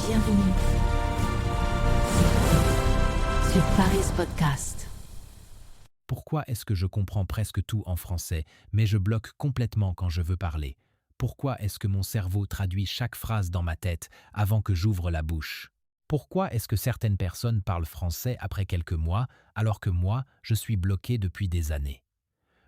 Bienvenue sur Paris Podcast. Pourquoi est-ce que je comprends presque tout en français, mais je bloque complètement quand je veux parler? Pourquoi est-ce que mon cerveau traduit chaque phrase dans ma tête avant que j'ouvre la bouche? Pourquoi est-ce que certaines personnes parlent français après quelques mois, alors que moi, je suis bloqué depuis des années?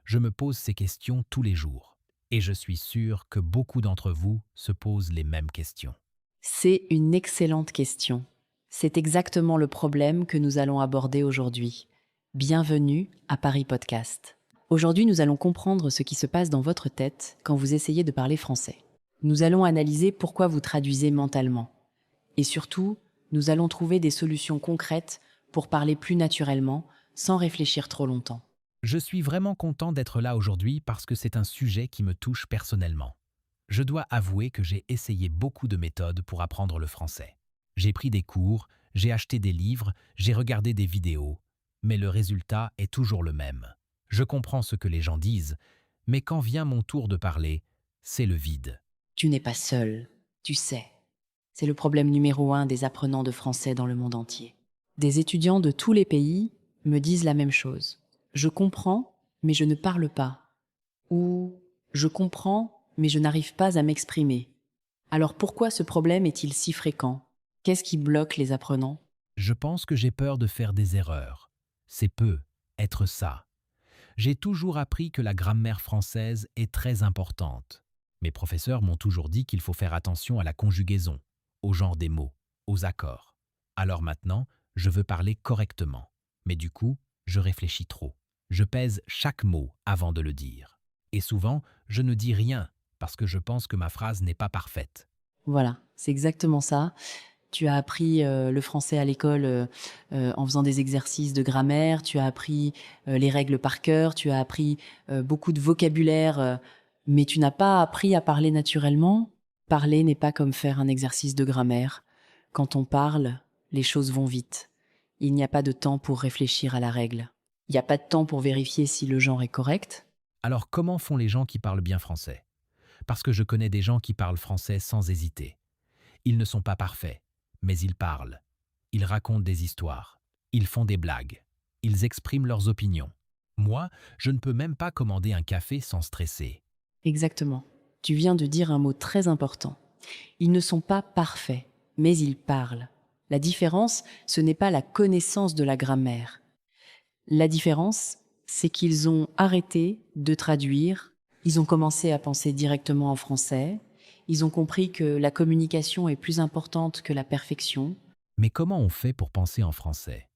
Je me pose ces questions tous les jours, et je suis sûr que beaucoup d'entre vous se posent les mêmes questions. C'est une excellente question. C'est exactement le problème que nous allons aborder aujourd'hui. Bienvenue à Paris Podcast. Aujourd'hui, nous allons comprendre ce qui se passe dans votre tête quand vous essayez de parler français. Nous allons analyser pourquoi vous traduisez mentalement. Et surtout, nous allons trouver des solutions concrètes pour parler plus naturellement, sans réfléchir trop longtemps. Je suis vraiment content d'être là aujourd'hui parce que c'est un sujet qui me touche personnellement. Je dois avouer que j'ai essayé beaucoup de méthodes pour apprendre le français. J'ai pris des cours, j'ai acheté des livres, j'ai regardé des vidéos, mais le résultat est toujours le même. Je comprends ce que les gens disent, mais quand vient mon tour de parler, c'est le vide. Tu n'es pas seul, tu sais. C'est le problème numéro 1 des apprenants de français dans le monde entier. Des étudiants de tous les pays me disent la même chose. Je comprends, mais je ne parle pas. Ou je comprends, mais je n'arrive pas à m'exprimer. Alors pourquoi ce problème est-il si fréquent? Qu'est-ce qui bloque les apprenants? Je pense que j'ai peur de faire des erreurs. C'est peu, être ça. J'ai toujours appris que la grammaire française est très importante. Mes professeurs m'ont toujours dit qu'il faut faire attention à la conjugaison, au genre des mots, aux accords. Alors maintenant, je veux parler correctement. Mais du coup, je réfléchis trop. Je pèse chaque mot avant de le dire. Et souvent, je ne dis rien parce que je pense que ma phrase n'est pas parfaite. Voilà, c'est exactement ça. Tu as appris le français à l'école en faisant des exercices de grammaire, tu as appris les règles par cœur, tu as appris beaucoup de vocabulaire, mais tu n'as pas appris à parler naturellement. Parler n'est pas comme faire un exercice de grammaire. Quand on parle, les choses vont vite. Il n'y a pas de temps pour réfléchir à la règle. Il n'y a pas de temps pour vérifier si le genre est correct. Alors comment font les gens qui parlent bien français? Parce que je connais des gens qui parlent français sans hésiter. Ils ne sont pas parfaits, mais ils parlent. Ils racontent des histoires. Ils font des blagues. Ils expriment leurs opinions. Moi, je ne peux même pas commander un café sans stresser. Exactement. Tu viens de dire un mot très important. Ils ne sont pas parfaits, mais ils parlent. La différence, ce n'est pas la connaissance de la grammaire. La différence, c'est qu'ils ont arrêté de traduire, ils ont commencé à penser directement en français, ils ont compris que la communication est plus importante que la perfection. Mais comment on fait pour penser en français?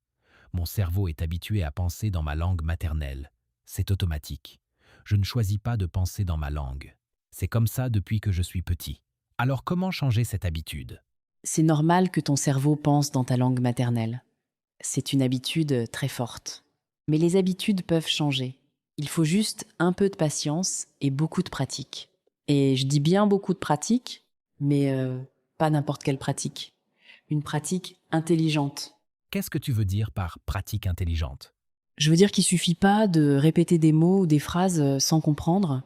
Mon cerveau est habitué à penser dans ma langue maternelle. C'est automatique. Je ne choisis pas de penser dans ma langue. C'est comme ça depuis que je suis petit. Alors comment changer cette habitude? C'est normal que ton cerveau pense dans ta langue maternelle. C'est une habitude très forte. Mais les habitudes peuvent changer. Il faut juste un peu de patience et beaucoup de pratique. Et je dis bien beaucoup de pratique, mais pas n'importe quelle pratique. Une pratique intelligente. Qu'est-ce que tu veux dire par pratique intelligente? Je veux dire qu'il suffit pas de répéter des mots ou des phrases sans comprendre.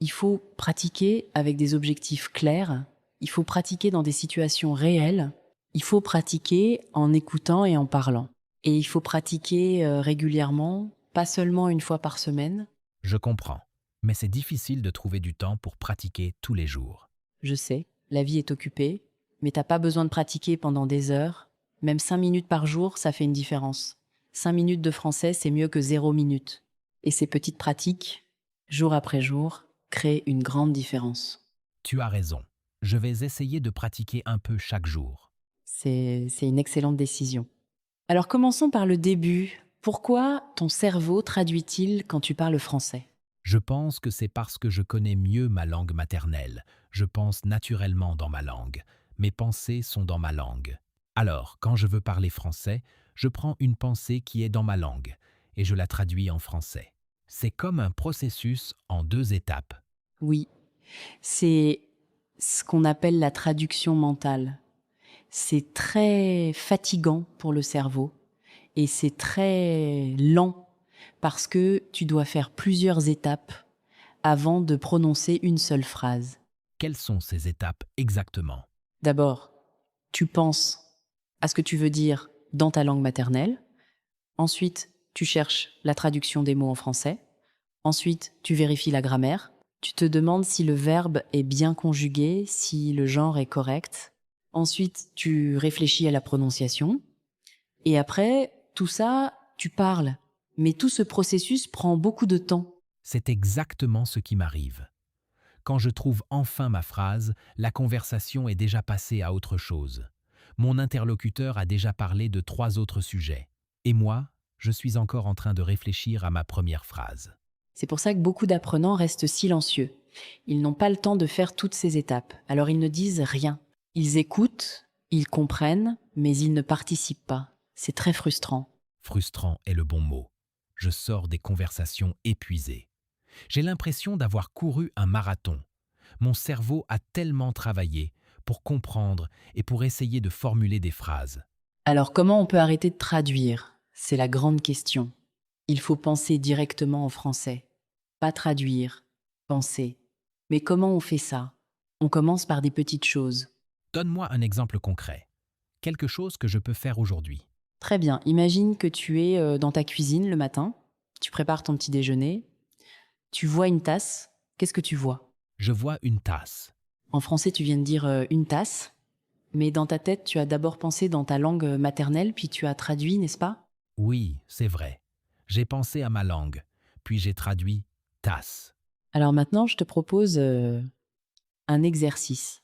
Il faut pratiquer avec des objectifs clairs. Il faut pratiquer dans des situations réelles. Il faut pratiquer en écoutant et en parlant. Et il faut pratiquer régulièrement, pas seulement une fois par semaine. Je comprends, mais c'est difficile de trouver du temps pour pratiquer tous les jours. Je sais, la vie est occupée, mais t'as pas besoin de pratiquer pendant des heures. Même 5 minutes par jour, ça fait une différence. 5 minutes de français, c'est mieux que 0 minutes. Et ces petites pratiques, jour après jour, créent une grande différence. Tu as raison. Je vais essayer de pratiquer un peu chaque jour. C'est une excellente décision. Alors commençons par le début. Pourquoi ton cerveau traduit-il quand tu parles français? Je pense que c'est parce que je connais mieux ma langue maternelle. Je pense naturellement dans ma langue. Mes pensées sont dans ma langue. Alors, quand je veux parler français, je prends une pensée qui est dans ma langue et je la traduis en français. C'est comme un processus en 2 étapes. Oui, c'est ce qu'on appelle la traduction mentale. C'est très fatigant pour le cerveau et c'est très lent parce que tu dois faire plusieurs étapes avant de prononcer une seule phrase. Quelles sont ces étapes exactement? D'abord, Tu penses à ce que tu veux dire dans ta langue maternelle. Ensuite, tu cherches la traduction des mots en français. Ensuite, tu vérifies la grammaire. Tu te demandes si le verbe est bien conjugué, si le genre est correct. Ensuite, tu réfléchis à la prononciation. Et après, tout ça, tu parles. Mais tout ce processus prend beaucoup de temps. C'est exactement ce qui m'arrive. Quand je trouve enfin ma phrase, la conversation est déjà passée à autre chose. Mon interlocuteur a déjà parlé de 3 autres sujets. Et moi, je suis encore en train de réfléchir à ma première phrase. C'est pour ça que beaucoup d'apprenants restent silencieux. Ils n'ont pas le temps de faire toutes ces étapes, alors ils ne disent rien. Ils écoutent, ils comprennent, mais ils ne participent pas. C'est très frustrant. Frustrant est le bon mot. Je sors des conversations épuisées. J'ai l'impression d'avoir couru un marathon. Mon cerveau a tellement travaillé pour comprendre et pour essayer de formuler des phrases. Alors comment on peut arrêter de traduire? C'est la grande question. Il faut penser directement en français. Pas traduire, penser. Mais comment on fait ça? On commence par des petites choses. Donne-moi un exemple concret. Quelque chose que je peux faire aujourd'hui. Très bien, imagine que tu es dans ta cuisine le matin, tu prépares ton petit déjeuner, tu vois une tasse, qu'est-ce que tu vois? Je vois une tasse. En français, tu viens de dire une tasse, mais dans ta tête, tu as d'abord pensé dans ta langue maternelle, puis tu as traduit, n'est-ce pas? Oui, c'est vrai. J'ai pensé à ma langue, puis j'ai traduit tasse. Alors maintenant, je te propose un exercice.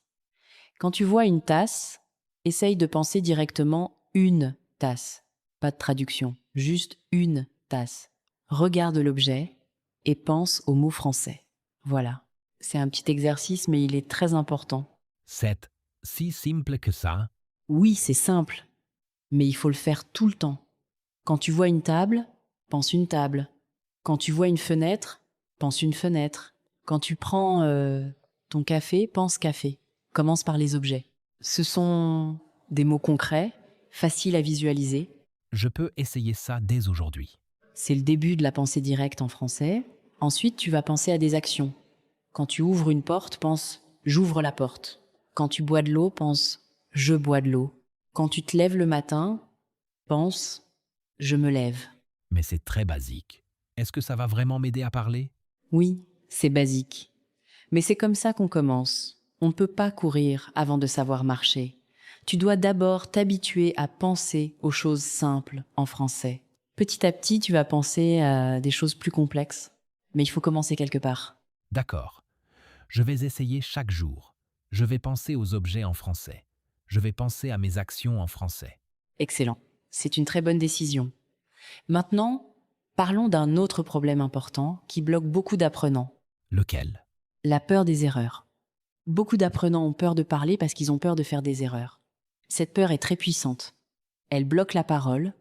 Quand tu vois une tasse, essaye de penser directement une tasse. Pas de traduction, juste une tasse. Regarde l'objet et pense au mot français. Voilà. C'est un petit exercice, mais il est très important. C'est si simple que ça. Oui, c'est simple, mais il faut le faire tout le temps. Quand tu vois une table, pense une table. Quand tu vois une fenêtre, pense une fenêtre. Quand tu prends ton café, pense café. Commence par les objets. Ce sont des mots concrets, faciles à visualiser. Je peux essayer ça dès aujourd'hui. C'est le début de la pensée directe en français. Ensuite, tu vas penser à des actions. Quand tu ouvres une porte, pense j'ouvre la porte. Quand tu bois de l'eau, pense je bois de l'eau. Quand tu te lèves le matin, pense je me lève. Mais c'est très basique. Est-ce que ça va vraiment m'aider à parler? Oui, c'est basique. Mais c'est comme ça qu'on commence. On ne peut pas courir avant de savoir marcher. Tu dois d'abord t'habituer à penser aux choses simples en français. Petit à petit, tu vas penser à des choses plus complexes. Mais il faut commencer quelque part. D'accord. Je vais essayer chaque jour. Je vais penser aux objets en français. Je vais penser à mes actions en français. Excellent. C'est une très bonne décision. Maintenant, parlons d'un autre problème important qui bloque beaucoup d'apprenants. Lequel? La peur des erreurs. Beaucoup d'apprenants ont peur de parler parce qu'ils ont peur de faire des erreurs. Cette peur est très puissante. Elle bloque la parole,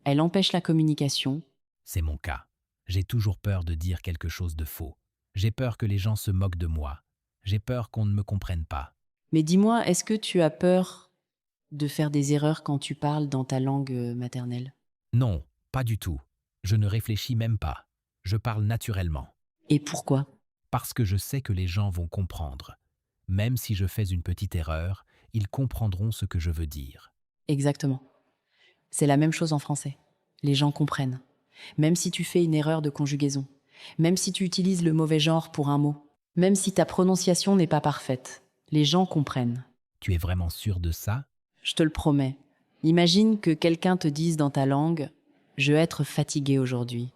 elle empêche la communication. C'est mon cas. J'ai toujours peur de dire quelque chose de faux. J'ai peur que les gens se moquent de moi. J'ai peur qu'on ne me comprenne pas. Mais dis-moi, est-ce que tu as peur de faire des erreurs quand tu parles dans ta langue maternelle? Non, pas du tout. Je ne réfléchis même pas. Je parle naturellement. Et pourquoi? Parce que je sais que les gens vont comprendre. Même si je fais une petite erreur, ils comprendront ce que je veux dire. Exactement. C'est la même chose en français. Les gens comprennent. Même si tu fais une erreur de conjugaison, même si tu utilises le mauvais genre pour un mot, même si ta prononciation n'est pas parfaite, les gens comprennent. Tu es vraiment sûr de ça? Je te le promets. Imagine que quelqu'un te dise dans ta langue « Je vais être fatigué aujourd'hui ».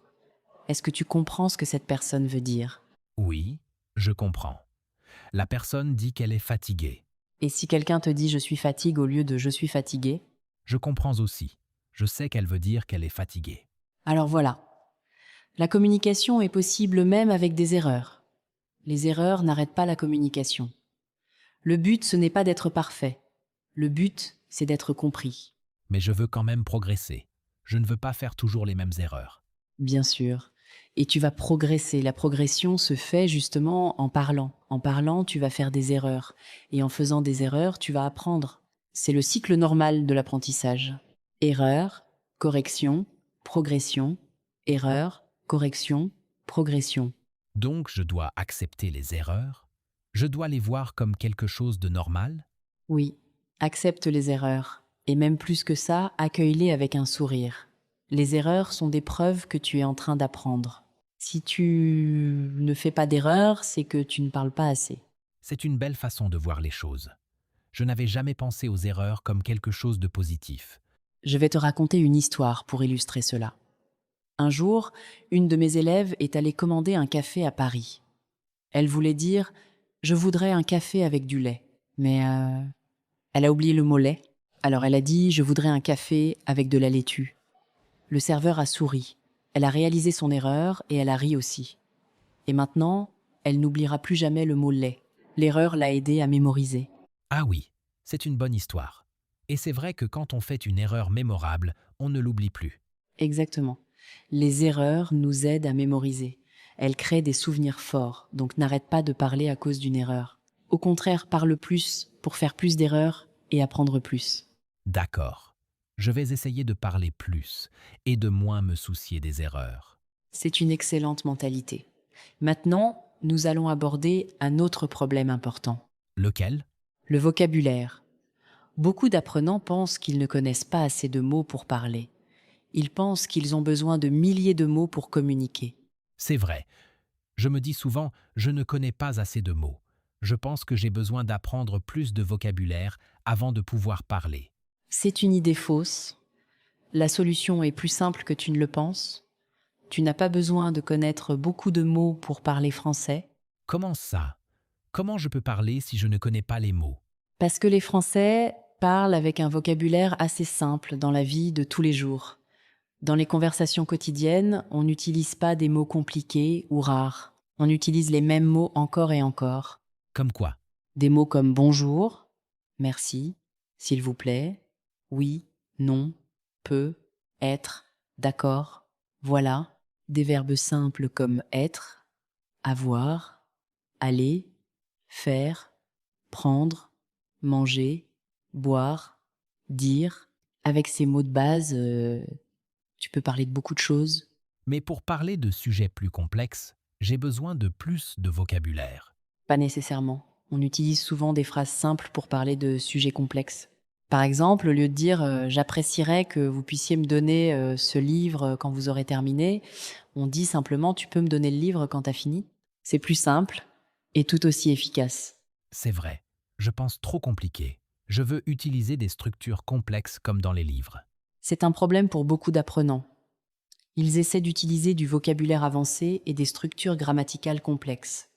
Est-ce que tu comprends ce que cette personne veut dire? Oui, je comprends. La personne dit qu'elle est fatiguée. Et si quelqu'un te dit « Je suis fatigué » au lieu de « Je suis fatigué », Je comprends aussi. Je sais qu'elle veut dire qu'elle est fatiguée. alors voilà. La communication est possible même avec des erreurs. Les erreurs n'arrêtent pas la communication. Le but, ce n'est pas d'être parfait. Le but, c'est d'être compris. Mais je veux quand même progresser. Je ne veux pas faire toujours les mêmes erreurs. Bien sûr. Et tu vas progresser. La progression se fait justement en parlant. En parlant, tu vas faire des erreurs. Et en faisant des erreurs, tu vas apprendre. C'est le cycle normal de l'apprentissage. Erreur, correction, progression, erreur, correction, progression. Donc je dois accepter les erreurs? Je dois les voir comme quelque chose de normal? Oui, Accepte les erreurs. Et même plus que ça, accueille-les avec un sourire. Les erreurs sont des preuves que tu es en train d'apprendre. Si tu ne fais pas d'erreurs, c'est que tu ne parles pas assez. C'est une belle façon de voir les choses. Je n'avais jamais pensé aux erreurs comme quelque chose de positif. Je vais te raconter une histoire pour illustrer cela. Un jour, une de mes élèves est allée commander un café à Paris. Elle voulait dire « Je voudrais un café avec du lait ». Mais elle a oublié le mot lait. Alors elle a dit « Je voudrais un café avec de la laitue ». Le serveur a souri. Elle a réalisé son erreur et elle a ri aussi. Et maintenant, elle n'oubliera plus jamais le mot lait. L'erreur l'a aidée à mémoriser. Ah oui, c'est une bonne histoire. Et c'est vrai que quand on fait une erreur mémorable, on ne l'oublie plus. Exactement. Les erreurs nous aident à mémoriser. Elles créent des souvenirs forts, donc n'arrête pas de parler à cause d'une erreur. Au contraire, parle plus pour faire plus d'erreurs et apprendre plus. D'accord. Je vais essayer de parler plus et de moins me soucier des erreurs. C'est une excellente mentalité. Maintenant, nous allons aborder un autre problème important. Lequel? Le vocabulaire. Beaucoup d'apprenants pensent qu'ils ne connaissent pas assez de mots pour parler. Ils pensent qu'ils ont besoin de milliers de mots pour communiquer. C'est vrai. Je me dis souvent, je ne connais pas assez de mots. Je pense que j'ai besoin d'apprendre plus de vocabulaire avant de pouvoir parler. C'est une idée fausse. La solution est plus simple que tu ne le penses. Tu n'as pas besoin de connaître beaucoup de mots pour parler français, Comment ça? Comment je peux parler si je ne connais pas les mots? parce que les Français parlent avec un vocabulaire assez simple dans la vie de tous les jours. Dans les conversations quotidiennes, on n'utilise pas des mots compliqués ou rares. On utilise les mêmes mots encore et encore. Comme quoi? Des mots comme bonjour, merci, s'il vous plaît, oui, non, peut, être, d'accord, voilà. Des verbes simples comme être, avoir, aller, faire, prendre, manger, boire, dire. Avec ces mots de base, tu peux parler de beaucoup de choses. Mais pour parler de sujets plus complexes, j'ai besoin de plus de vocabulaire. Pas nécessairement. On utilise souvent des phrases simples pour parler de sujets complexes. Par exemple, au lieu de dire j'apprécierais que vous puissiez me donner ce livre quand vous aurez terminé, on dit simplement tu peux me donner le livre quand t'as fini. C'est plus simple et tout aussi efficace. C'est vrai, je pense trop compliqué. Je veux utiliser des structures complexes comme dans les livres. C'est un problème pour beaucoup d'apprenants. Ils essaient d'utiliser du vocabulaire avancé et des structures grammaticales complexes.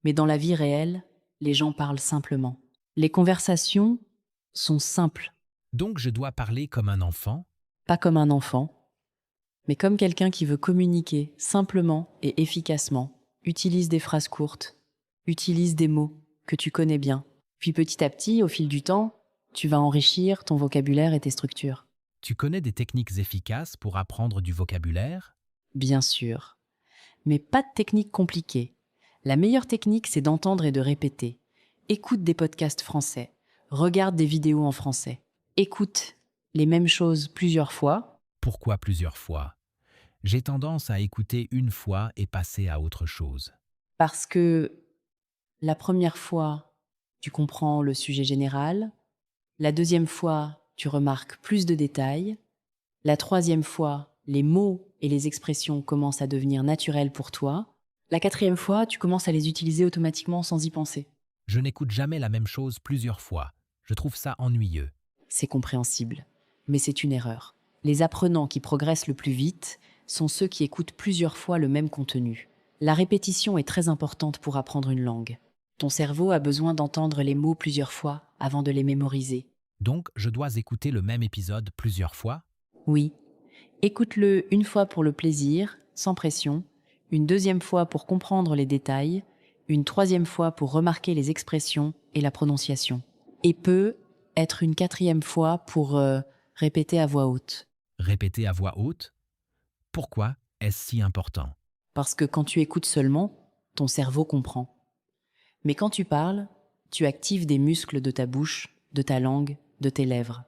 Mais dans la vie réelle, les gens parlent simplement. Les conversations sont simples, Donc je dois parler comme un enfant? pas comme un enfant, mais comme quelqu'un qui veut communiquer simplement et efficacement. Utilise des phrases courtes, utilise des mots que tu connais bien. Puis petit à petit, au fil du temps, tu vas enrichir ton vocabulaire et tes structures. Tu connais des techniques efficaces pour apprendre du vocabulaire? Bien sûr, mais pas de technique compliquée. La meilleure technique, c'est d'entendre et de répéter. Écoute des podcasts français, regarde des vidéos en français. Écoute les mêmes choses plusieurs fois. Pourquoi plusieurs fois? J'ai tendance à écouter une fois et passer à autre chose. Parce que la première fois, tu comprends le sujet général. La deuxième fois, tu remarques plus de détails. La troisième fois, les mots et les expressions commencent à devenir naturels pour toi. La quatrième fois, tu commences à les utiliser automatiquement sans y penser. Je n'écoute jamais la même chose plusieurs fois. Je trouve ça ennuyeux. C'est compréhensible, mais c'est une erreur. Les apprenants qui progressent le plus vite sont ceux qui écoutent plusieurs fois le même contenu. La répétition est très importante pour apprendre une langue. Ton cerveau a besoin d'entendre les mots plusieurs fois avant de les mémoriser. Donc je dois écouter le même épisode plusieurs fois? Oui, écoute-le une fois pour le plaisir, sans pression, une deuxième fois pour comprendre les détails, une troisième fois pour remarquer les expressions et la prononciation. Et peut être une quatrième fois pour répéter à voix haute. Répéter à voix haute? Pourquoi est-ce si important? Parce que quand tu écoutes seulement, ton cerveau comprend. Mais quand tu parles, tu actives des muscles de ta bouche, de ta langue, de tes lèvres.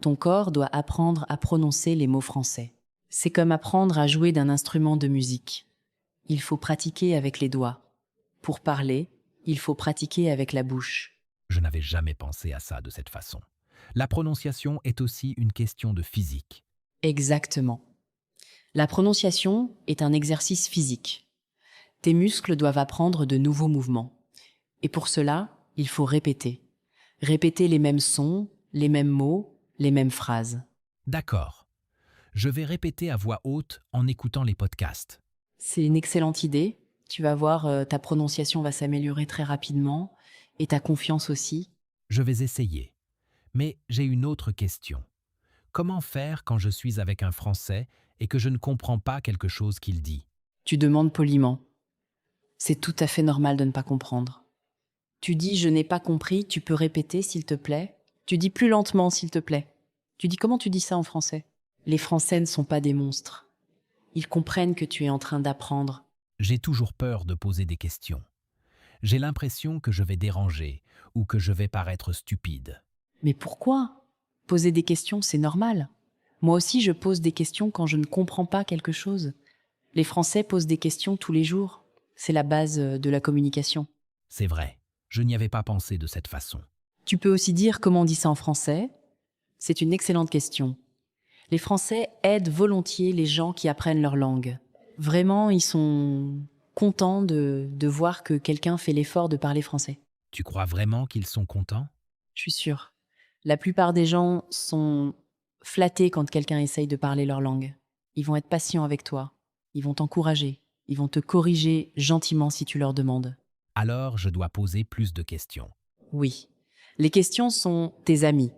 Ton corps doit apprendre à prononcer les mots français. C'est comme apprendre à jouer d'un instrument de musique. Il faut pratiquer avec les doigts. Pour parler, il faut pratiquer avec la bouche. Je n'avais jamais pensé à ça de cette façon. La prononciation est aussi une question de physique. Exactement. La prononciation est un exercice physique. Tes muscles doivent apprendre de nouveaux mouvements. Et pour cela, il faut répéter. Répéter les mêmes sons, les mêmes mots, les mêmes phrases. D'accord. Je vais répéter à voix haute en écoutant les podcasts. C'est une excellente idée. Tu vas voir, ta prononciation va s'améliorer très rapidement et ta confiance aussi. Je vais essayer. Mais j'ai une autre question. Comment faire quand je suis avec un Français et que je ne comprends pas quelque chose qu'il dit? Tu demandes poliment. C'est tout à fait normal de ne pas comprendre. Tu dis je n'ai pas compris, tu peux répéter s'il te plaît. Tu dis plus lentement s'il te plaît. Tu dis comment tu dis ça en français? Les Français ne sont pas des monstres. Ils comprennent que tu es en train d'apprendre. J'ai toujours peur de poser des questions. J'ai l'impression que je vais déranger ou que je vais paraître stupide. Mais pourquoi? Poser des questions, c'est normal. Moi aussi, je pose des questions quand je ne comprends pas quelque chose. Les Français posent des questions tous les jours. C'est la base de la communication. C'est vrai, je n'y avais pas pensé de cette façon. Tu peux aussi dire comment on dit ça en français. C'est une excellente question. Les Français aident volontiers les gens qui apprennent leur langue. Vraiment, ils sont contents de voir que quelqu'un fait l'effort de parler français. Tu crois vraiment qu'ils sont contents? Je suis sûre. La plupart des gens sont flattés quand quelqu'un essaye de parler leur langue. Ils vont être patients avec toi. Ils vont t'encourager. Ils vont te corriger gentiment si tu leur demandes. Alors je dois poser plus de questions. Oui. Les questions sont tes amies.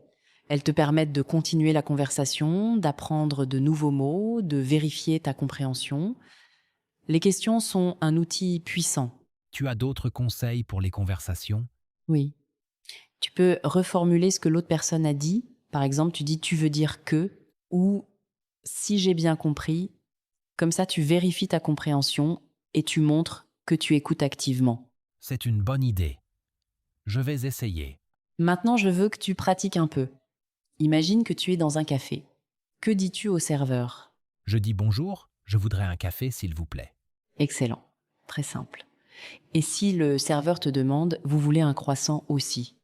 Elles te permettent de continuer la conversation, d'apprendre de nouveaux mots, de vérifier ta compréhension. Les questions sont un outil puissant. Tu as d'autres conseils pour les conversations? Oui. Tu peux reformuler ce que l'autre personne a dit. Par exemple, tu dis tu veux dire que ou si j'ai bien compris. Comme ça, tu vérifies ta compréhension et tu montres que tu écoutes activement. C'est une bonne idée. Je vais essayer. Maintenant, je veux que tu pratiques un peu. Imagine que tu es dans un café. Que dis-tu au serveur? Je dis bonjour, je voudrais un café s'il vous plaît. Excellent. Très simple. Et si le serveur te demande, vous voulez un croissant aussi?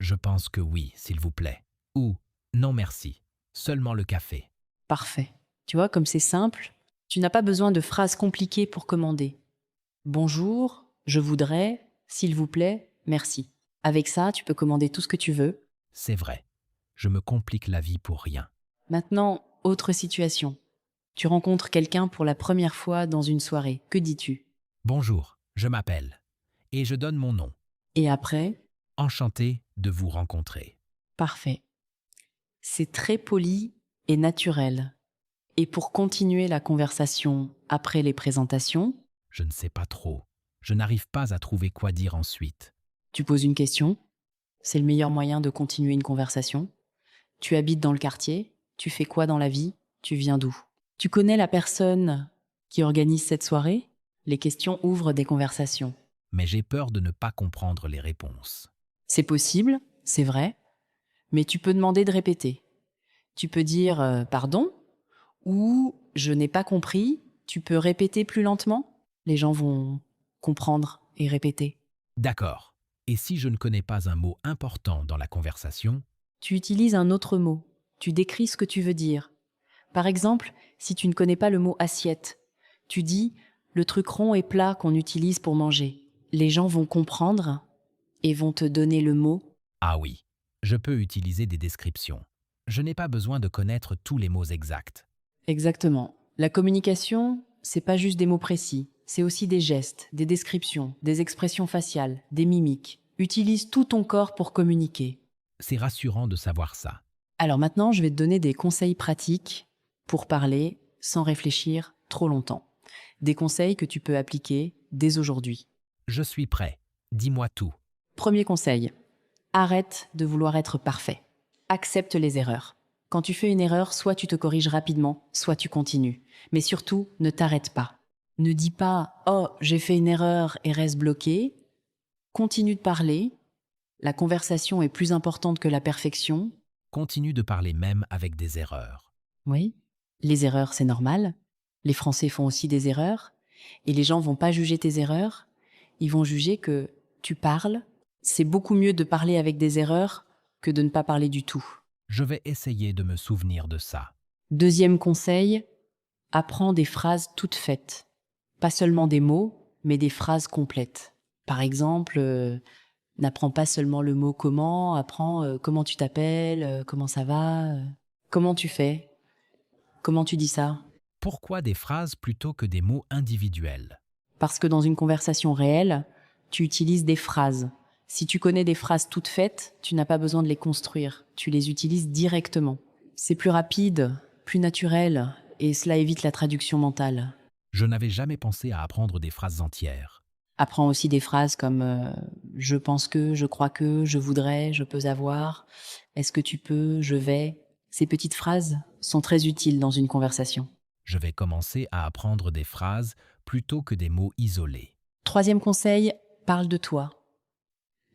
Je pense que oui, s'il vous plaît. Ou non merci, seulement le café. Parfait. Tu vois, comme c'est simple, tu n'as pas besoin de phrases compliquées pour commander. Bonjour, je voudrais, s'il vous plaît, merci. Avec ça, tu peux commander tout ce que tu veux. C'est vrai, je me complique la vie pour rien. Maintenant, autre situation. Tu rencontres quelqu'un pour la première fois dans une soirée. Que dis-tu? Bonjour, je m'appelle. Et je donne mon nom. Et après? Enchanté de vous rencontrer. Parfait. C'est très poli et naturel. Et pour continuer la conversation après les présentations, Je ne sais pas trop. Je n'arrive pas à trouver quoi dire ensuite. tu poses une question. C'est le meilleur moyen de continuer une conversation. Tu habites dans le quartier. Tu fais quoi dans la vie? Tu viens d'où? Tu connais la personne qui organise cette soirée? Les questions ouvrent des conversations. Mais j'ai peur de ne pas comprendre les réponses. C'est possible, c'est vrai, mais tu peux demander de répéter. Tu peux dire pardon ou je n'ai pas compris. Tu peux répéter plus lentement. Les gens vont comprendre et répéter. D'accord. Et si je ne connais pas un mot important dans la conversation? Tu utilises un autre mot. Tu décris ce que tu veux dire. Par exemple, si tu ne connais pas le mot assiette, tu dis le truc rond et plat qu'on utilise pour manger. Les gens vont comprendre et vont te donner le mot. Ah oui, je peux utiliser des descriptions. Je n'ai pas besoin de connaître tous les mots exacts. Exactement. La communication, c'est pas juste des mots précis. C'est aussi des gestes, des descriptions, des expressions faciales, des mimiques. Utilise tout ton corps pour communiquer. C'est rassurant de savoir ça. Alors maintenant, je vais te donner des conseils pratiques pour parler sans réfléchir trop longtemps. Des conseils que tu peux appliquer dès aujourd'hui. Je suis prêt. Dis-moi tout. Premier conseil, arrête de vouloir être parfait. Accepte les erreurs. Quand tu fais une erreur, soit tu te corriges rapidement, soit tu continues. Mais surtout, ne t'arrête pas. Ne dis pas « Oh, j'ai fait une erreur » et reste bloqué. Continue de parler. La conversation est plus importante que la perfection. Continue de parler même avec des erreurs. Oui. Les erreurs, c'est normal. Les Français font aussi des erreurs. Et les gens vont pas juger tes erreurs. Ils vont juger que tu parles C'est beaucoup mieux de parler avec des erreurs que de ne pas parler du tout. Je vais essayer de me souvenir de ça. Deuxième conseil, apprends des phrases toutes faites. Pas seulement des mots, mais des phrases complètes. Par exemple, n'apprends pas seulement le mot comment, apprends comment tu t'appelles, comment ça va, comment tu fais, comment tu dis ça. Pourquoi des phrases plutôt que des mots individuels? Parce que dans une conversation réelle, tu utilises des phrases. Si tu connais des phrases toutes faites, tu n'as pas besoin de les construire. Tu les utilises directement. C'est plus rapide, plus naturel, et cela évite la traduction mentale. Je n'avais jamais pensé à apprendre des phrases entières. Apprends aussi des phrases comme je pense que, je crois que, je voudrais, je peux avoir, est-ce que tu peux, je vais. Ces petites phrases sont très utiles dans une conversation. Je vais commencer à apprendre des phrases plutôt que des mots isolés. Troisième conseil, parle de toi.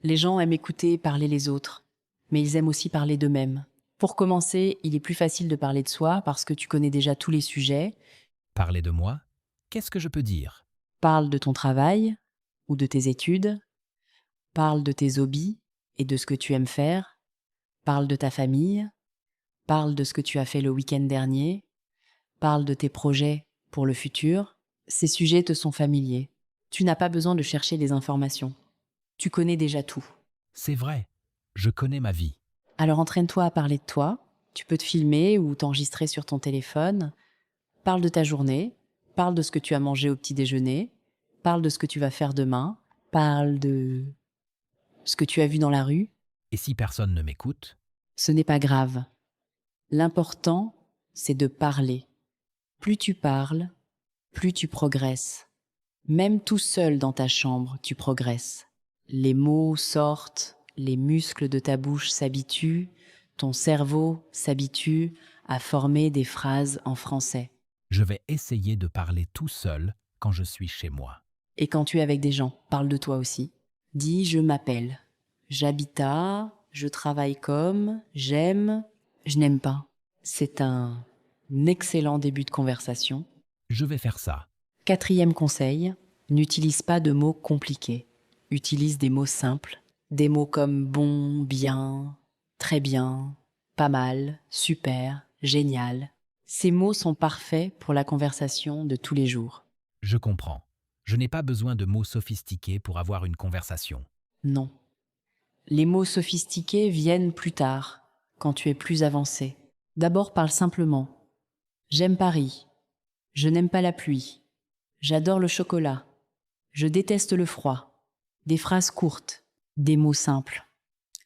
Les gens aiment écouter parler les autres, mais ils aiment aussi parler d'eux-mêmes. Pour commencer, il est plus facile de parler de soi parce que tu connais déjà tous les sujets. Parler de moi? Qu'est-ce que je peux dire? Parle de ton travail ou de tes études. Parle de tes hobbies et de ce que tu aimes faire. Parle de ta famille. Parle de ce que tu as fait le week-end dernier. Parle de tes projets pour le futur. Ces sujets te sont familiers. Tu n'as pas besoin de chercher des informations. Tu connais déjà tout. C'est vrai, je connais ma vie. Alors entraîne-toi à parler de toi. Tu peux te filmer ou t'enregistrer sur ton téléphone. Parle de ta journée. Parle de ce que tu as mangé au petit déjeuner. Parle de ce que tu vas faire demain. Parle de ce que tu as vu dans la rue. Et si personne ne m'écoute? Ce n'est pas grave. L'important, c'est de parler. Plus tu parles, plus tu progresses. Même tout seul dans ta chambre, tu progresses. Les mots sortent, les muscles de ta bouche s'habituent, ton cerveau s'habitue à former des phrases en français. Je vais essayer de parler tout seul quand je suis chez moi. Et quand tu es avec des gens, parle de toi aussi. Dis je m'appelle, j'habite à, je travaille comme, j'aime, je n'aime pas. C'est un excellent début de conversation. Je vais faire ça. Quatrième conseil, n'utilise pas de mots compliqués. Utilise des mots simples. Des mots comme bon, bien, très bien, pas mal, super, génial. Ces mots sont parfaits pour la conversation de tous les jours. Je comprends. Je n'ai pas besoin de mots sophistiqués pour avoir une conversation. Non. Les mots sophistiqués viennent plus tard, quand tu es plus avancé. D'abord parle simplement. J'aime Paris. Je n'aime pas la pluie. J'adore le chocolat. Je déteste le froid. Des phrases courtes, des mots simples.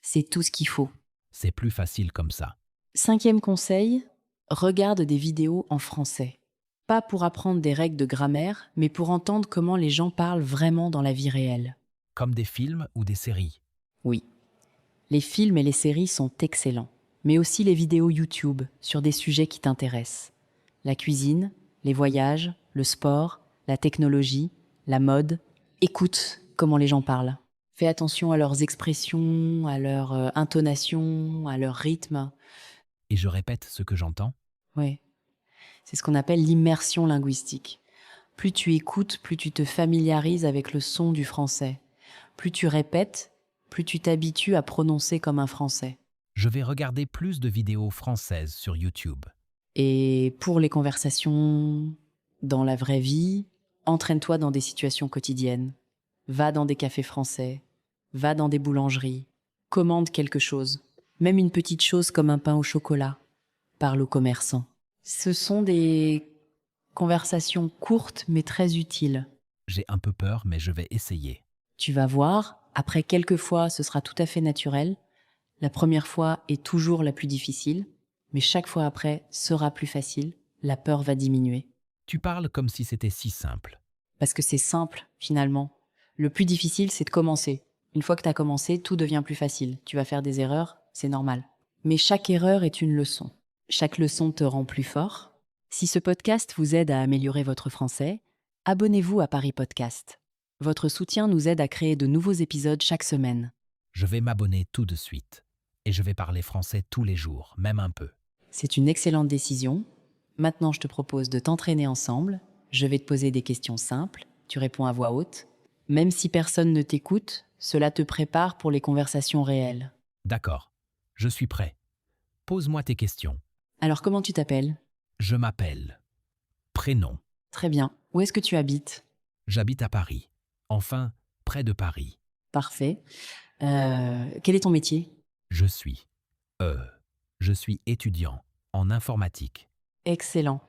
C'est tout ce qu'il faut. C'est plus facile comme ça. Cinquième conseil, regarde des vidéos en français. Pas pour apprendre des règles de grammaire, mais pour entendre comment les gens parlent vraiment dans la vie réelle. Comme des films ou des séries. Oui, les films et les séries sont excellents, mais aussi les vidéos YouTube sur des sujets qui t'intéressent. La cuisine, les voyages, le sport, la technologie, la mode. Écoute comment les gens parlent. Fais attention à leurs expressions, à leur intonation, à leur rythme. Et je répète ce que j'entends? Oui, c'est ce qu'on appelle l'immersion linguistique. Plus tu écoutes, plus tu te familiarises avec le son du français. Plus tu répètes, plus tu t'habitues à prononcer comme un français. Je vais regarder plus de vidéos françaises sur YouTube. Et pour les conversations dans la vraie vie, entraîne-toi dans des situations quotidiennes. Va dans des cafés français, va dans des boulangeries, commande quelque chose, même une petite chose comme un pain au chocolat. Parle aux commerçants. Ce sont des conversations courtes mais très utiles. J'ai un peu peur, mais je vais essayer. Tu vas voir, après quelques fois, ce sera tout à fait naturel. La première fois est toujours la plus difficile, mais chaque fois après sera plus facile. La peur va diminuer. Tu parles comme si c'était si simple. Parce que c'est simple, finalement. Le plus difficile, c'est de commencer. Une fois que tu as commencé, tout devient plus facile. Tu vas faire des erreurs, c'est normal. Mais chaque erreur est une leçon. Chaque leçon te rend plus fort. Si ce podcast vous aide à améliorer votre français, abonnez-vous à Paris Podcast. Votre soutien nous aide à créer de nouveaux épisodes chaque semaine. Je vais m'abonner tout de suite. Et je vais parler français tous les jours, même un peu. C'est une excellente décision. Maintenant, je te propose de t'entraîner ensemble. Je vais te poser des questions simples. Tu réponds à voix haute. Même si personne ne t'écoute, Cela te prépare pour les conversations réelles. D'accord, je suis prêt. Pose-moi tes questions. Alors comment tu t'appelles? Je m'appelle. Prénom. Très bien. Où est-ce que tu habites? J'habite à Paris. Enfin, près de Paris. Parfait. Quel est ton métier? Je suis. Je suis étudiant en informatique. Excellent.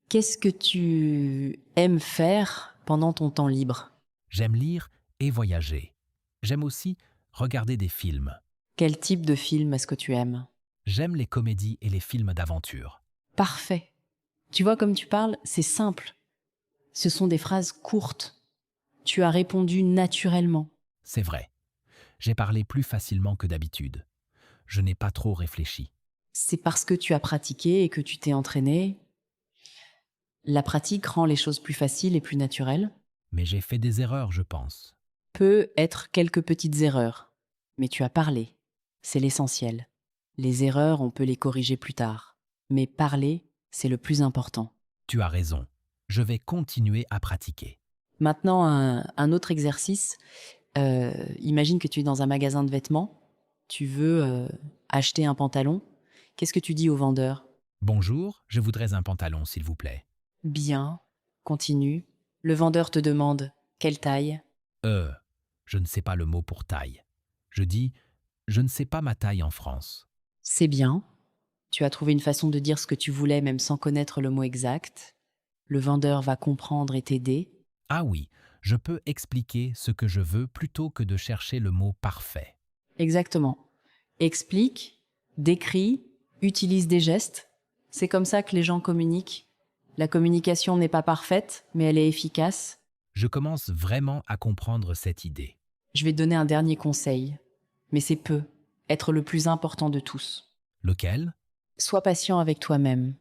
Qu'est-ce que tu aimes faire pendant ton temps libre? J'aime lire et voyager. J'aime aussi regarder des films. Quel type de film est-ce que tu aimes? J'aime les comédies et les films d'aventure. Parfait. Tu vois, comme tu parles, c'est simple. Ce sont des phrases courtes. Tu as répondu naturellement. C'est vrai. J'ai parlé plus facilement que d'habitude. Je n'ai pas trop réfléchi. C'est parce que tu as pratiqué et que tu t'es entraîné. La pratique rend les choses plus faciles et plus naturelles. Mais j'ai fait des erreurs, je pense. Peut être quelques petites erreurs. Mais tu as parlé. C'est l'essentiel. Les erreurs, on peut les corriger plus tard. Mais parler, c'est le plus important. Tu as raison. Je vais continuer à pratiquer. Maintenant, un autre exercice. Imagine que tu es dans un magasin de vêtements. Tu veux acheter un pantalon. Qu'est-ce que tu dis au vendeur? Bonjour, je voudrais un pantalon, s'il vous plaît. Bien. Continue. Le vendeur te demande quelle taille? Je ne sais pas le mot pour taille. Je dis, je ne sais pas ma taille en France. C'est bien. Tu as trouvé une façon de dire ce que tu voulais même sans connaître le mot exact. Le vendeur va comprendre et t'aider. Ah oui, je peux expliquer ce que je veux plutôt que de chercher le mot parfait. Exactement. Explique, décris, utilise des gestes. C'est comme ça que les gens communiquent. La communication n'est pas parfaite, mais elle est efficace. Je commence vraiment à comprendre cette idée. Je vais te donner un dernier conseil, mais c'est peu, être le plus important de tous. Lequel? Sois patient avec toi-même.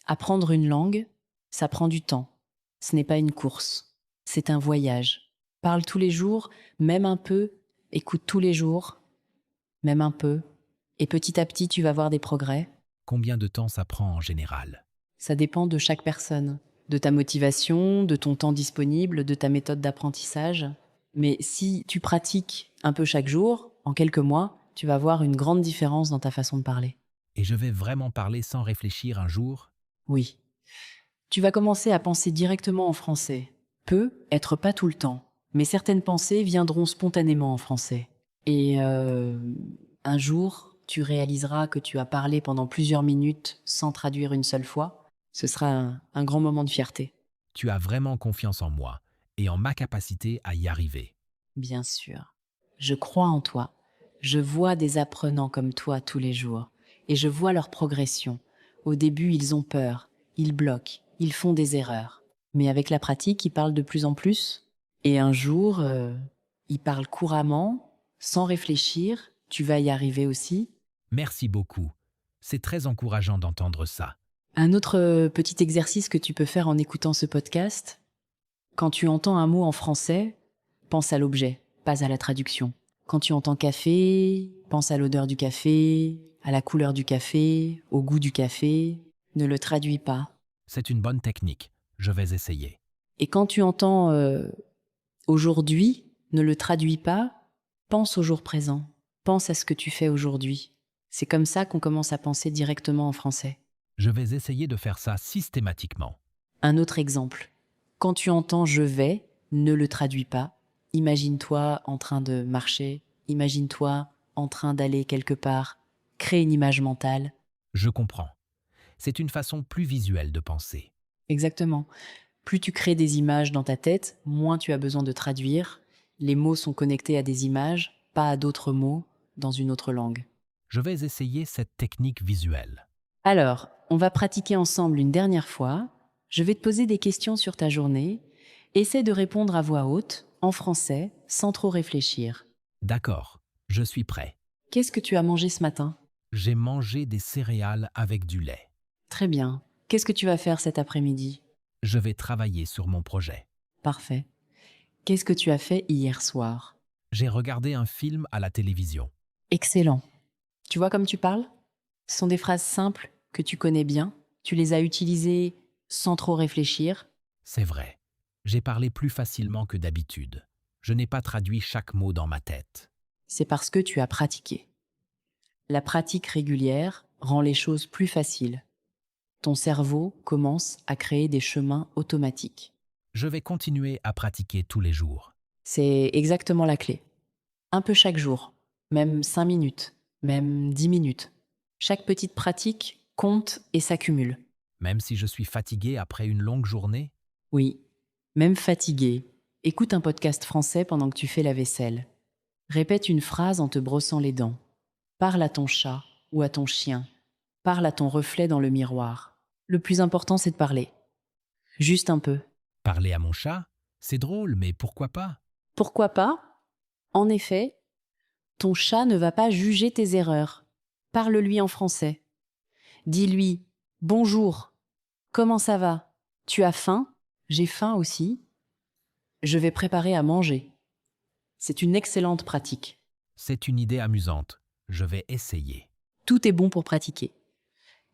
Apprendre une langue, ça prend du temps. Ce n'est pas une course, c'est un voyage. Parle tous les jours, même un peu, écoute tous les jours, même un peu, et petit à petit tu vas voir des progrès. Combien de temps ça prend en général? Ça dépend de chaque personne, de ta motivation, de ton temps disponible, de ta méthode d'apprentissage. Mais si tu pratiques un peu chaque jour, en quelques mois, tu vas voir une grande différence dans ta façon de parler. Et je vais vraiment parler sans réfléchir un jour? Oui. Tu vas commencer à penser directement en français. Peut être pas tout le temps, mais certaines pensées viendront spontanément en français. Et un jour, tu réaliseras que tu as parlé pendant plusieurs minutes sans traduire une seule fois. Ce sera un grand moment de fierté. Tu as vraiment confiance en moi et en ma capacité à y arriver. Bien sûr. Je crois en toi. Je vois des apprenants comme toi tous les jours. Et je vois leur progression. Au début, ils ont peur. Ils bloquent. Ils font des erreurs. Mais avec la pratique, ils parlent de plus en plus. Et un jour, ils parlent couramment, sans réfléchir. Tu vas y arriver aussi. Merci beaucoup. C'est très encourageant d'entendre ça. Un autre petit exercice que tu peux faire en écoutant ce podcast, quand tu entends un mot en français, pense à l'objet, pas à la traduction. Quand tu entends café, pense à l'odeur du café, à la couleur du café, au goût du café. Ne le traduis pas. C'est une bonne technique. Je vais essayer. Et quand tu entends aujourd'hui, ne le traduis pas, pense au jour présent. Pense à ce que tu fais aujourd'hui. C'est comme ça qu'on commence à penser directement en français. Je vais essayer de faire ça systématiquement. Un autre exemple. Quand tu entends je vais, ne le traduis pas. Imagine-toi en train de marcher. Imagine-toi en train d'aller quelque part. Crée une image mentale. Je comprends. C'est une façon plus visuelle de penser. Exactement. Plus tu crées des images dans ta tête, moins tu as besoin de traduire. Les mots sont connectés à des images, pas à d'autres mots dans une autre langue. Je vais essayer cette technique visuelle. Alors, on va pratiquer ensemble une dernière fois. Je vais te poser des questions sur ta journée. Essaie de répondre à voix haute, en français, sans trop réfléchir. D'accord, je suis prêt. Qu'est-ce que tu as mangé ce matin? J'ai mangé des céréales avec du lait. Très bien. Qu'est-ce que tu vas faire cet après-midi? Je vais travailler sur mon projet. Parfait. Qu'est-ce que tu as fait hier soir? J'ai regardé un film à la télévision. Excellent. Tu vois comme tu parles? Ce sont des phrases simples que tu connais bien. Tu les as utilisées sans trop réfléchir. C'est vrai. J'ai parlé plus facilement que d'habitude. Je n'ai pas traduit chaque mot dans ma tête. C'est parce que tu as pratiqué. La pratique régulière rend les choses plus faciles. Ton cerveau commence à créer des chemins automatiques. Je vais continuer à pratiquer tous les jours. C'est exactement la clé. Un peu chaque jour, même 5 minutes, même 10 minutes. Chaque petite pratique compte et s'accumule. Même si je suis fatigué après une longue journée, Oui, même fatigué, écoute un podcast français pendant que tu fais la vaisselle. Répète une phrase en te brossant les dents. Parle à ton chat ou à ton chien. Parle à ton reflet dans le miroir. Le plus important, c'est de parler. Juste un peu. parler à mon chat, c'est drôle, mais pourquoi pas? Pourquoi pas? En effet, ton chat ne va pas juger tes erreurs. Parle-lui en français. Dis-lui « Bonjour, comment ça va? Tu as faim? J'ai faim aussi. Je vais préparer à manger. » C'est une excellente pratique. C'est une idée amusante. Je vais essayer. Tout est bon pour pratiquer.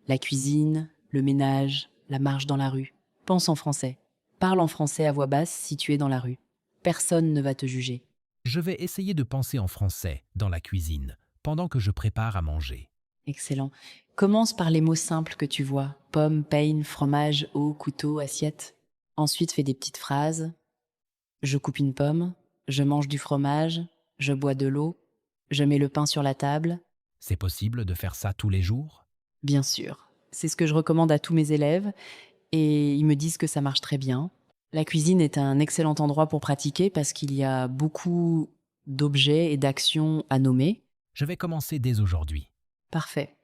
La cuisine, le ménage, la marche dans la rue. Pense en français. Parle en français à voix basse si tu es dans la rue. Personne ne va te juger. Je vais essayer de penser en français dans la cuisine pendant que je prépare à manger. Excellent. Commence par les mots simples que tu vois. Pomme, peine, fromage, eau, couteau, assiette. Ensuite, fais des petites phrases. Je coupe une pomme. Je mange du fromage. Je bois de l'eau. Je mets le pain sur la table. C'est possible de faire ça tous les jours? Bien sûr. C'est ce que je recommande à tous mes élèves et ils me disent que ça marche très bien. La cuisine est un excellent endroit pour pratiquer parce qu'il y a beaucoup d'objets et d'actions à nommer. Je vais commencer dès aujourd'hui. Parfait.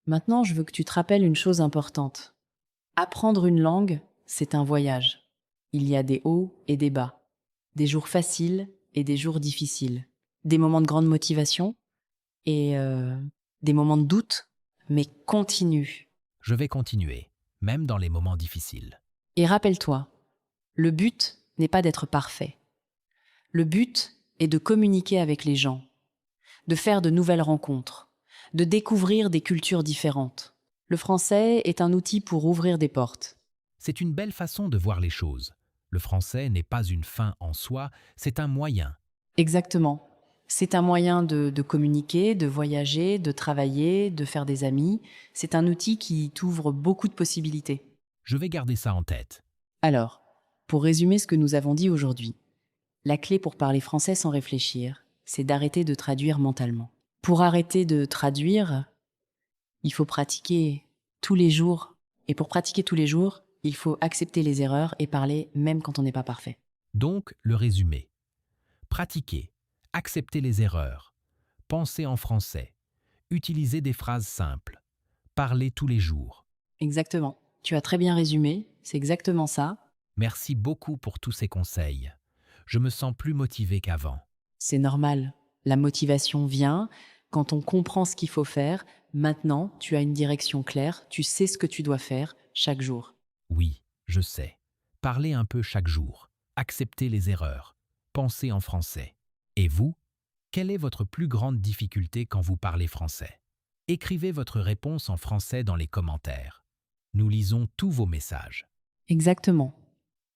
Maintenant, je veux que tu te rappelles une chose importante. Apprendre une langue, c'est un voyage. Il y a des hauts et des bas, des jours faciles et des jours difficiles, des moments de grande motivation et des moments de doute, mais continue. Je vais continuer, même dans les moments difficiles. Et rappelle-toi, le but n'est pas d'être parfait. Le but est de communiquer avec les gens, de faire de nouvelles rencontres, de découvrir des cultures différentes. Le français est un outil pour ouvrir des portes. C'est une belle façon de voir les choses. Le français n'est pas une fin en soi, c'est un moyen. Exactement. C'est un moyen de communiquer, de voyager, de travailler, de faire des amis. C'est un outil qui t'ouvre beaucoup de possibilités. Je vais garder ça en tête. Alors, pour résumer ce que nous avons dit aujourd'hui, la clé pour parler français sans réfléchir, c'est d'arrêter de traduire mentalement. Pour arrêter de traduire, il faut pratiquer tous les jours. Et pour pratiquer tous les jours, il faut accepter les erreurs et parler même quand on n'est pas parfait. Donc, le résumé. Pratiquer, accepter les erreurs, penser en français, utiliser des phrases simples, parler tous les jours. Exactement. Tu as très bien résumé, c'est exactement ça. Merci beaucoup pour tous ces conseils. Je me sens plus motivé qu'avant. C'est normal. La motivation vient quand on comprend ce qu'il faut faire. Maintenant, tu as une direction claire, tu sais ce que tu dois faire chaque jour. Oui, je sais. Parler un peu chaque jour, accepter les erreurs, penser en français. Et vous, quelle est votre plus grande difficulté quand vous parlez français? Écrivez votre réponse en français dans les commentaires. Nous lisons tous vos messages. Exactement.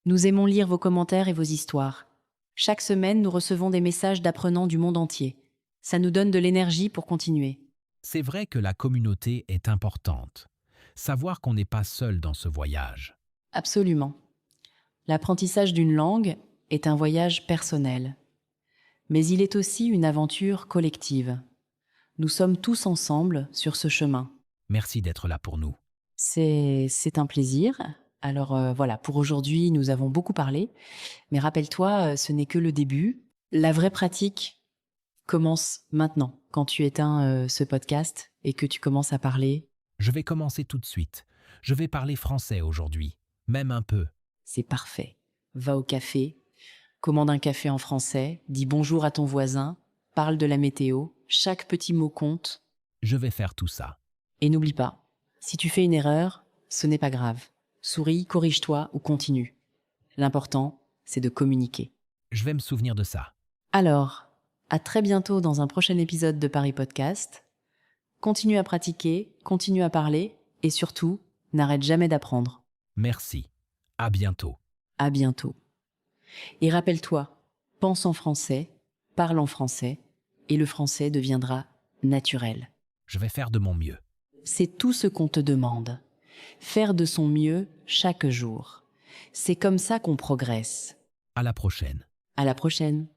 Nous aimons lire vos commentaires et vos histoires. Chaque semaine, nous recevons des messages d'apprenants du monde entier. Ça nous donne de l'énergie pour continuer. C'est vrai que la communauté est importante. Savoir qu'on n'est pas seul dans ce voyage. Absolument. L'apprentissage d'une langue est un voyage personnel. Mais il est aussi une aventure collective. Nous sommes tous ensemble sur ce chemin. Merci d'être là pour nous. C'est un plaisir. Alors voilà, pour aujourd'hui, nous avons beaucoup parlé. Mais rappelle-toi, ce n'est que le début. La vraie pratique commence maintenant, quand tu éteins ce podcast et que tu commences à parler. Je vais commencer tout de suite. Je vais parler français aujourd'hui, même un peu. C'est parfait. Va au café, commande un café en français, dis bonjour à ton voisin, parle de la météo, chaque petit mot compte. Je vais faire tout ça. Et n'oublie pas, si tu fais une erreur, ce n'est pas grave. Souris, corrige-toi ou continue. L'important, c'est de communiquer. Je vais me souvenir de ça. Alors, à très bientôt dans un prochain épisode de Paris Podcast. Continue à pratiquer, continue à parler et surtout, n'arrête jamais d'apprendre. Merci. À bientôt. À bientôt. Et rappelle-toi, pense en français, parle en français, et le français deviendra naturel. Je vais faire de mon mieux. C'est tout ce qu'on te demande. Faire de son mieux chaque jour. C'est comme ça qu'on progresse. À la prochaine. À la prochaine.